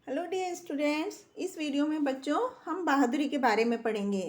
Hello dear students, इस video में बच्चों हम बहादुरी के बारे में पढ़ेंगे।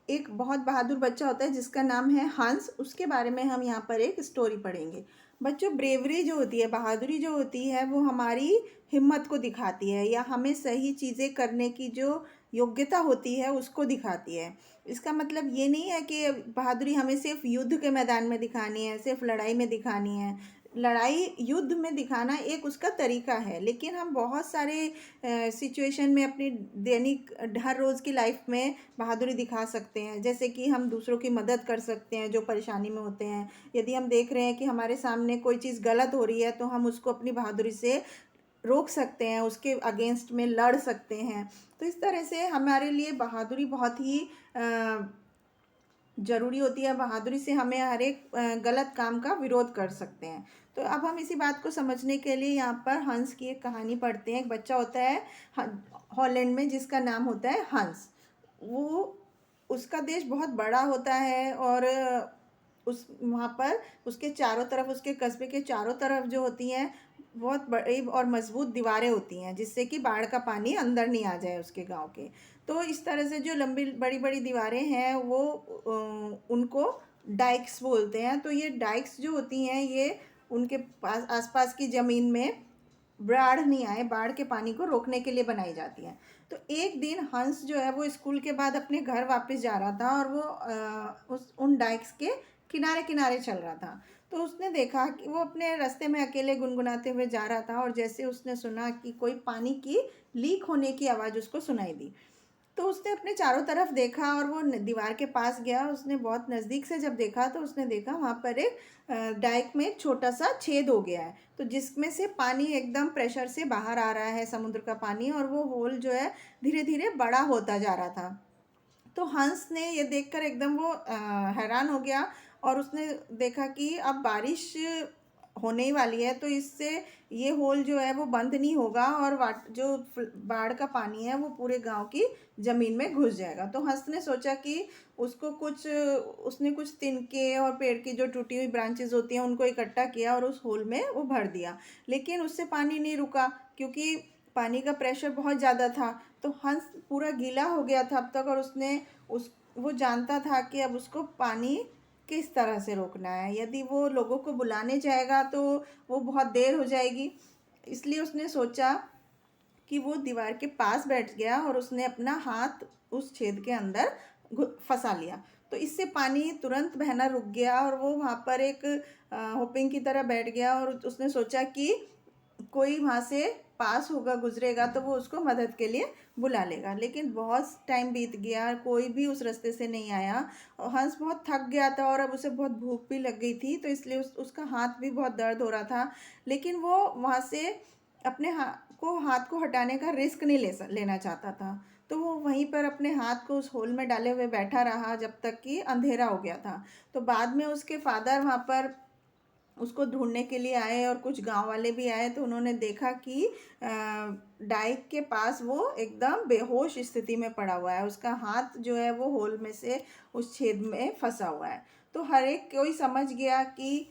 एक बहुत बहादुर बच्चा होता है जिसका नाम है हंस। उसके बारे में हम यहाँ पर एक स्टोरी पढ़ेंगे। बच्चों, ब्रेवरी जो होती है, बहादुरी जो होती है, वो हमारी हिम्मत को दिखाती है या हमें सही चीज़ें करने की जो योग्यता होती है उसको दिखाती है। इसका मतलब ये नहीं है कि बहादुरी हमें सिर्फ युद्ध के मैदान में दिखानी है, सिर्फ लड़ाई में दिखानी है। लड़ाई युद्ध में दिखाना एक उसका तरीका है, लेकिन हम बहुत सारे सिचुएशन में अपनी दैनिक हर रोज़ की लाइफ में बहादुरी दिखा सकते हैं। जैसे कि हम दूसरों की मदद कर सकते हैं जो परेशानी में होते हैं। यदि हम देख रहे हैं कि हमारे सामने कोई चीज़ गलत हो रही है तो हम उसको अपनी बहादुरी से रोक सकते हैं, उसके अगेंस्ट में लड़ सकते हैं। तो इस तरह से हमारे लिए बहादुरी बहुत ही ज़रूरी होती है। बहादुरी से हमें हर एक गलत काम का विरोध कर सकते हैं। तो अब हम इसी बात को समझने के लिए यहाँ पर हंस की एक कहानी पढ़ते हैं। एक बच्चा होता है हॉलैंड में जिसका नाम होता है हंस। वो उसका देश बहुत बड़ा होता है और उस वहाँ पर उसके चारों तरफ, उसके कस्बे के चारों तरफ जो होती हैं बहुत बड़ी और मजबूत दीवारें होती हैं जिससे कि बाढ़ का पानी अंदर नहीं आ जाए उसके गांव के। तो इस तरह से जो लंबी बड़ी बड़ी दीवारें हैं वो उनको डाइक्स बोलते हैं। तो ये डाइक्स जो होती हैं ये उनके पास आसपास की ज़मीन में बाढ़ नहीं आए, बाढ़ के पानी को रोकने के लिए बनाई जाती हैं। तो एक दिन हंस जो है वो स्कूल के बाद अपने घर वापस जा रहा था और वो उस उन डाइक्स के किनारे किनारे चल रहा था। तो उसने देखा कि वो अपने रास्ते में अकेले गुनगुनाते हुए जा रहा था और जैसे उसने सुना कि कोई पानी की लीक होने की आवाज़ उसको सुनाई दी। तो उसने अपने चारों तरफ देखा और वो दीवार के पास गया। उसने बहुत नज़दीक से जब देखा तो उसने देखा वहाँ पर एक डाइक में एक छोटा सा छेद हो गया है, तो जिसमें से पानी एकदम प्रेशर से बाहर आ रहा है, समुद्र का पानी, और वो होल जो है धीरे धीरे बड़ा होता जा रहा था। तो हंस ने ये देखकर एकदम वो हैरान हो गया और उसने देखा कि अब बारिश होने ही वाली है, तो इससे ये होल जो है वो बंद नहीं होगा और जो बाढ़ का पानी है वो पूरे गांव की ज़मीन में घुस जाएगा। तो हंस ने सोचा कि उसने कुछ तिनके और पेड़ की जो टूटी हुई ब्रांचेस होती हैं उनको इकट्ठा किया और उस होल में वो भर दिया। लेकिन उससे पानी नहीं रुका क्योंकि पानी का प्रेशर बहुत ज़्यादा था। तो हंस पूरा गीला हो गया था अब तक, और उसने उस वो जानता था कि अब उसको पानी किस तरह से रोकना है। यदि वो लोगों को बुलाने जाएगा तो वो बहुत देर हो जाएगी। इसलिए उसने सोचा कि वो दीवार के पास बैठ गया और उसने अपना हाथ उस छेद के अंदर फंसा लिया। तो इससे पानी तुरंत बहना रुक गया और वो वहाँ पर एक होपिंग की तरह बैठ गया और उसने सोचा कि कोई वहाँ से पास होगा, गुजरेगा तो वो उसको मदद के लिए बुला लेगा। लेकिन बहुत टाइम बीत गया, कोई भी उस रास्ते से नहीं आया और हंस बहुत थक गया था और अब उसे बहुत भूख भी लग गई थी, तो इसलिए उसका हाथ भी बहुत दर्द हो रहा था। लेकिन वो वहाँ से अपने हाथ को हटाने का रिस्क नहीं लेना चाहता था। तो वो वहीं पर अपने हाथ को उस होल में डाले हुए बैठा रहा जब तक कि अंधेरा हो गया था। तो बाद में उसके फादर वहाँ पर उसको ढूंढने के लिए आए और कुछ गांव वाले भी आए। तो उन्होंने देखा कि डाइक के पास वो एकदम बेहोश स्थिति में पड़ा हुआ है, उसका हाथ जो है वो होल में से उस छेद में फंसा हुआ है। तो हर एक कोई समझ गया कि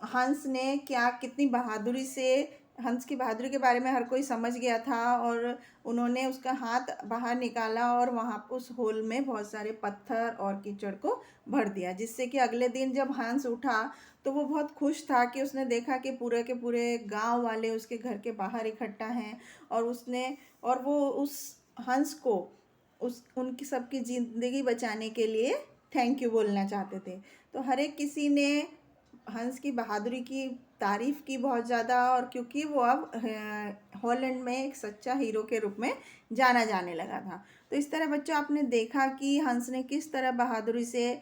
हंस ने क्या कितनी बहादुरी से, हंस की बहादुरी के बारे में हर कोई समझ गया था और उन्होंने उसका हाथ बाहर निकाला और वहाँ उस होल में बहुत सारे पत्थर और कीचड़ को भर दिया, जिससे कि अगले दिन जब हंस उठा तो वो बहुत खुश था कि उसने देखा कि पूरे के पूरे गांव वाले उसके घर के बाहर इकट्ठा हैं और वो उस हंस को उस उनकी सबकी ज़िंदगी बचाने के लिए थैंक यू बोलना चाहते थे। तो हर एक किसी ने हंस की बहादुरी की तारीफ़ की बहुत ज़्यादा, और क्योंकि वो अब हॉलैंड में एक सच्चा हीरो के रूप में जाना जाने लगा था। तो इस तरह बच्चों, आपने देखा कि हंस ने किस तरह बहादुरी से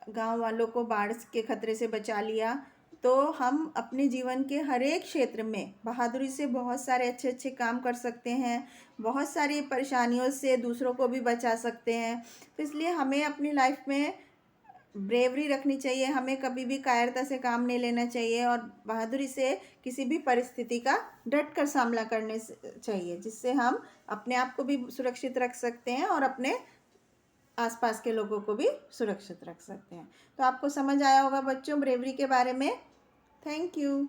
गांव वालों को बाढ़ के खतरे से बचा लिया। तो हम अपने जीवन के हर एक क्षेत्र में बहादुरी से बहुत सारे अच्छे अच्छे काम कर सकते हैं, बहुत सारी परेशानियों से दूसरों को भी बचा सकते हैं। तो इसलिए हमें अपनी लाइफ में ब्रेवरी रखनी चाहिए, हमें कभी भी कायरता से काम नहीं लेना चाहिए और बहादुरी से किसी भी परिस्थिति का डट कर सामना करने चाहिए, जिससे हम अपने आप को भी सुरक्षित रख सकते हैं और अपने आसपास के लोगों को भी सुरक्षित रख सकते हैं। तो आपको समझ आया होगा बच्चों ब्रेवरी के बारे में। Thank you.